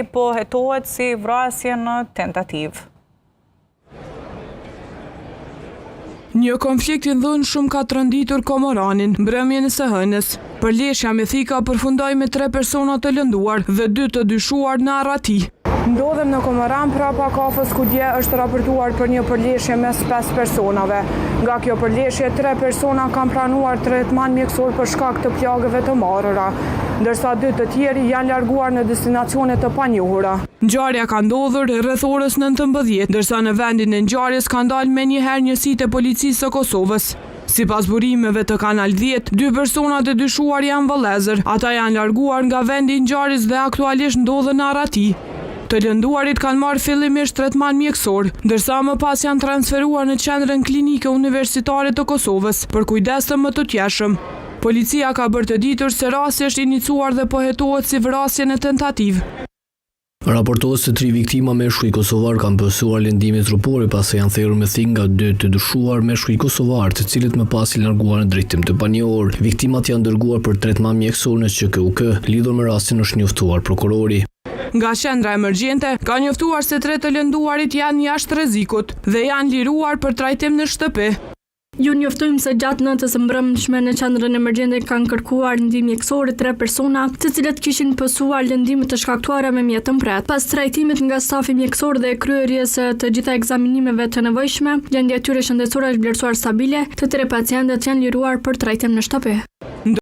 Po hetohet si vrasje në tentativë. Një konflikt i dhunshëm ka trënditur Komoranin mbrëmjen e së hënës. Përleshja me thika përfundoi me 3 persona të lënduar dhe 2 të dyshuar në Arrati. Ndodhem në Komoran prapa kafës ku dje është raportuar për një përleshje mes 5 personave. Nga kjo përleshje 3 persona kanë pranuar trajtim mjekësor për shkak të plagëve të marrëra, ndërsa 2 të tjerë janë larguar në destinacione të panjohura. Ngjarja ka ndodhur rreth orës 19:00, ndërsa në vendin e ngjarjes ka dalë menjëherë njësitë e policisë së Kosovës. Sipas burimeve të Kanal 10, 2 personat e dyshuar janë vëllezër. Ata janë larguar nga vendi i ngjarjes dhe aktualisht ndodhen në Arrati. Të lënduarit kanë marrë fillimisht trajtim mjekësor, ndërsa më pas janë transferuar në qendrën klinike universitare të Kosovës për kujdes të mëtutjeshëm. Policia ka bërë të ditur se rasti është iniciuar dhe po hetohet si vrasje në tentativë. Raportohet se 3 viktima meshkuj kosovar kanë pësuar lëndime trupore pasi janë thirrur me thikë nga 2 të dyshuar meshkuj kosovar, të cilët më pas i larguar në drejtim të panjohur. Viktimat janë dërguar për trajtim mjekësor në QKUK. Lidhur me rastin është njoftuar prokurori. Nga qendra emergjente ka njoftuar se 3 të lënduarit janë jashtë rrezikut dhe janë liruar për trajtim në shtëpi. Ju njoftojmë se gjatë natës së mbrëmshme në qendrën emergjente kanë kërkuar ndihmë mjekësore 3 persona, të cilët kishin pësuar lëndime të shkaktuara me mjet të mpret. Pas trajtimit nga stafi mjekësor dhe kryerjes së të gjitha ekzaminimeve të nevojshme, gjendja e tyre shëndetësore është vlerësuar stabile, të 3 pacientët janë liruar për trajtim në shtëpi.